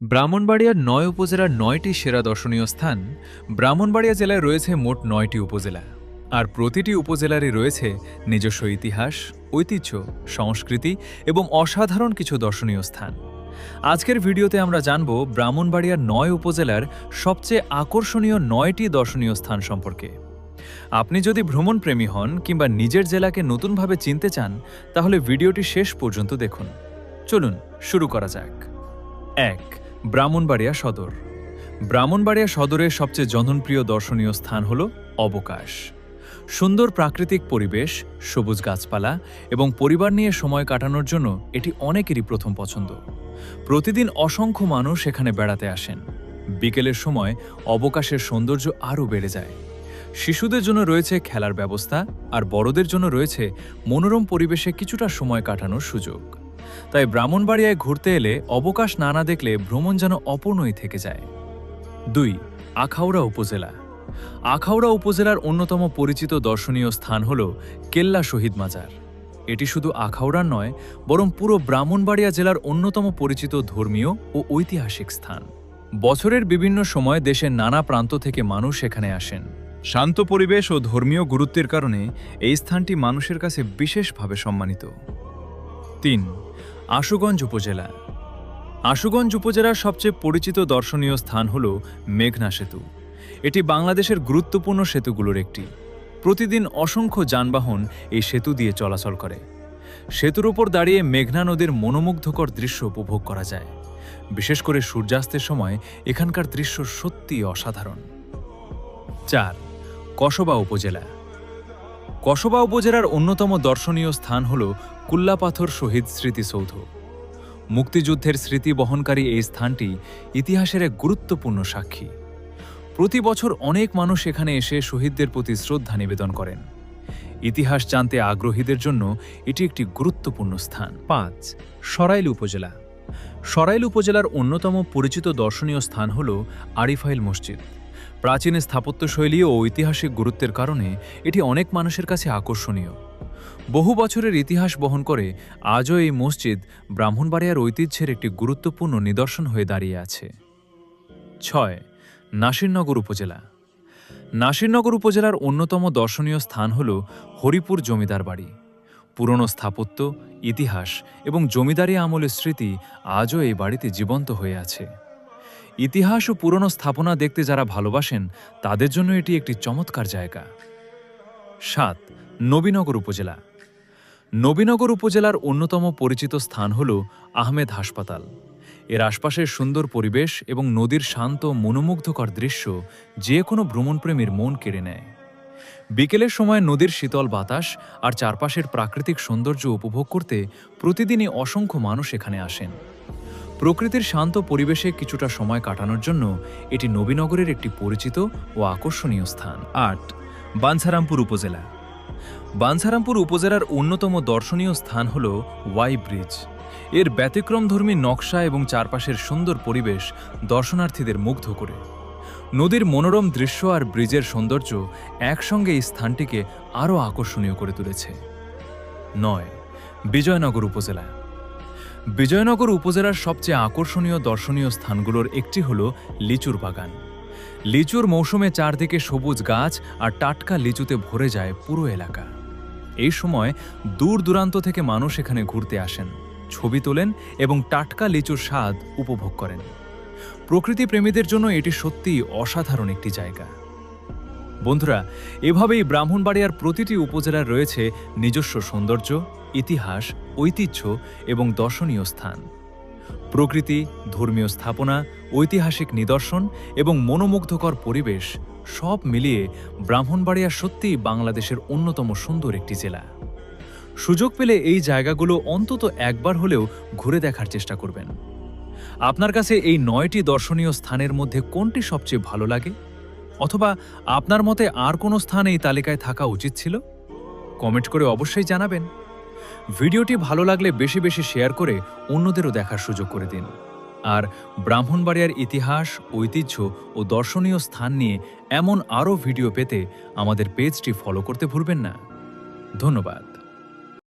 ব্রাহ্মণবাড়িয়ার ৯ উপজেলার ৯টি সেরা দর্শনীয় স্থান। ব্রাহ্মণবাড়িয়া জেলায় রয়েছে মোট ৯টি উপজেলা, আর প্রতিটি উপজেলারই রয়েছে নিজস্ব ইতিহাস, ঐতিহ্য, সংস্কৃতি এবং অসাধারণ কিছু দর্শনীয় স্থান। আজকের ভিডিওতে আমরা জানব ব্রাহ্মণবাড়িয়ার ৯ উপজেলার সবচেয়ে আকর্ষণীয় ৯টি দর্শনীয় স্থান সম্পর্কে। আপনি যদি ভ্রমণপ্রেমী হন কিংবা নিজের জেলাকে নতুনভাবে চিনতে চান, তাহলে ভিডিওটি শেষ পর্যন্ত দেখুন। চলুন শুরু করা যাক। ১. ব্রাহ্মণবাড়িয়া সদর। ব্রাহ্মণবাড়িয়া সদরের সবচেয়ে জনপ্রিয় দর্শনীয় স্থান হল অবকাশ। সুন্দর প্রাকৃতিক পরিবেশ, সবুজ গাছপালা এবং পরিবার নিয়ে সময় কাটানোর জন্য এটি অনেকেরই প্রথম পছন্দ। প্রতিদিন অসংখ্য মানুষ এখানে বেড়াতে আসেন। বিকেলের সময় অবকাশের সৌন্দর্য আরও বেড়ে যায়। শিশুদের জন্য রয়েছে খেলার ব্যবস্থা, আর বড়দের জন্য রয়েছে মনোরম পরিবেশে কিছুটা সময় কাটানোর সুযোগ। তাই ব্রাহ্মণবাড়িয়ায় ঘুরতে এলে অবকাশ না দেখলে ভ্রমণ যেন অপূর্ণই থেকে যায়। ২. আখাউড়া উপজেলা। আখাউড়া উপজেলার অন্যতম পরিচিত দর্শনীয় স্থান হল কেল্লা শহীদ মাজার। এটি শুধু আখাউড়ার নয়, বরং পুরো ব্রাহ্মণবাড়িয়া জেলার অন্যতম পরিচিত ধর্মীয় ও ঐতিহাসিক স্থান। বছরের বিভিন্ন সময় দেশের নানা প্রান্ত থেকে মানুষ এখানে আসেন। শান্ত পরিবেশ ও ধর্মীয় গুরুত্বের কারণে এই স্থানটি মানুষের কাছে বিশেষভাবে সম্মানিত। ৩. আশুগঞ্জ উপজেলা। আশুগঞ্জ উপজেলার সবচেয়ে পরিচিত দর্শনীয় স্থান হল মেঘনা সেতু। এটি বাংলাদেশের গুরুত্বপূর্ণ সেতুগুলোর একটি। প্রতিদিন অসংখ্য যানবাহন এই সেতু দিয়ে চলাচল করে। সেতুর উপর দাঁড়িয়ে মেঘনা নদীর মনোমুগ্ধকর দৃশ্য উপভোগ করা যায়। বিশেষ করে সূর্যাস্তের সময় এখানকার দৃশ্য সত্যিই অসাধারণ। ৪. কসবা উপজেলা। কসবা উপজেলার অন্যতম দর্শনীয় স্থান হল কুল্লাপাথর শহীদ স্মৃতিসৌধ। মুক্তিযুদ্ধের স্মৃতি বহনকারী এই স্থানটি ইতিহাসের এক গুরুত্বপূর্ণ সাক্ষী। প্রতি বছর অনেক মানুষ এখানে এসে শহীদদের প্রতি শ্রদ্ধা নিবেদন করেন। ইতিহাস জানতে আগ্রহীদের জন্য এটি একটি গুরুত্বপূর্ণ স্থান। ৫. সরাইল উপজেলা। সরাইল উপজেলার অন্যতম পরিচিত দর্শনীয় স্থান হল আরিফাইল মসজিদ। প্রাচীন স্থাপত্যশৈলী ও ঐতিহাসিক গুরুত্বের কারণে এটি অনেক মানুষের কাছে আকর্ষণীয়। বহু বছরের ইতিহাস বহন করে আজও এই মসজিদ ব্রাহ্মণবাড়িয়ার ঐতিহ্যের একটি গুরুত্বপূর্ণ নিদর্শন হয়ে দাঁড়িয়ে আছে। ৬. নাসিরনগর উপজেলা। নাসিরনগর উপজেলার অন্যতম দর্শনীয় স্থান হল হরিপুর জমিদার বাড়ি। পুরনো স্থাপত্য, ইতিহাস এবং জমিদারি আমলের স্মৃতি আজও এই বাড়িতে জীবন্ত হয়ে আছে। ইতিহাস ও পুরনো স্থাপনা দেখতে যারা ভালোবাসেন, তাদের জন্য এটি একটি চমৎকার জায়গা। ৭. নবীনগর উপজেলা। নবীনগর উপজেলার অন্যতম পরিচিত স্থান হল আহমেদ হাসপাতাল। এর আশপাশের সুন্দর পরিবেশ এবং নদীর শান্ত মনোমুগ্ধকর দৃশ্য যে কোনো ভ্রমণপ্রেমীর মন কেড়ে নেয়। বিকেলের সময় নদীর শীতল বাতাস আর চারপাশের প্রাকৃতিক সৌন্দর্য উপভোগ করতে প্রতিদিনই অসংখ্য মানুষ এখানে আসেন। প্রকৃতির শান্ত পরিবেশে কিছুটা সময় কাটানোর জন্য এটি নবীনগরের একটি পরিচিত ও আকর্ষণীয় স্থান। ৮. বাঞ্ছারামপুর উপজেলা। বাঞ্ছারামপুর উপজেলার অন্যতম দর্শনীয় স্থান হল ওয়াই ব্রিজ। এর ব্যতিক্রমধর্মী নকশা এবং চারপাশের সুন্দর পরিবেশ দর্শনার্থীদের মুগ্ধ করে। নদীর মনোরম দৃশ্য আর ব্রিজের সৌন্দর্য একসঙ্গে এই স্থানটিকে আরও আকর্ষণীয় করে তুলেছে। ৯. বিজয়নগর উপজেলা। বিজয়নগর উপজেলার সবচেয়ে আকর্ষণীয় দর্শনীয় স্থানগুলোর একটি হল লিচুর বাগান। লিচুর মৌসুমে চারদিকে সবুজ গাছ আর টাটকা লিচুতে ভরে যায় পুরো এলাকা। এই সময় দূর দূরান্ত থেকে মানুষ এখানে ঘুরতে আসেন, ছবি তোলেন এবং টাটকা লিচুর স্বাদ উপভোগ করেন। প্রকৃতি প্রেমীদের জন্য এটি সত্যিই অসাধারণ একটি জায়গা। বন্ধুরা, এভাবেই ব্রাহ্মণবাড়িয়ার প্রতিটি উপজেলার রয়েছে নিজস্ব সৌন্দর্য, ইতিহাস, ঐতিহ্য এবং দর্শনীয় স্থান। প্রকৃতি, ধর্মীয় স্থাপনা, ঐতিহাসিক নিদর্শন এবং মনোমুগ্ধকর পরিবেশ সব মিলিয়ে ব্রাহ্মণবাড়িয়া সত্যিই বাংলাদেশের অন্যতম সুন্দর একটি জেলা। সুযোগ পেলে এই জায়গাগুলো অন্তত একবার হলেও ঘুরে দেখার চেষ্টা করবেন। আপনার কাছে এই ৯টি দর্শনীয় স্থানের মধ্যে কোনটি সবচেয়ে ভালো লাগে? অথবা আপনার মতে আর কোনো স্থান এই তালিকায় থাকা উচিত ছিল? কমেন্ট করে অবশ্যই জানাবেন। ভিডিওটি ভালো লাগলে বেশি বেশি শেয়ার করে অন্যদেরও দেখার সুযোগ করে দিন। আর ব্রাহ্মণবাড়িয়ার ইতিহাস, ঐতিহ্য ও দর্শনীয় স্থান নিয়ে এমন আরও ভিডিও পেতে আমাদের পেজটি ফলো করতে ভুলবেন না। ধন্যবাদ।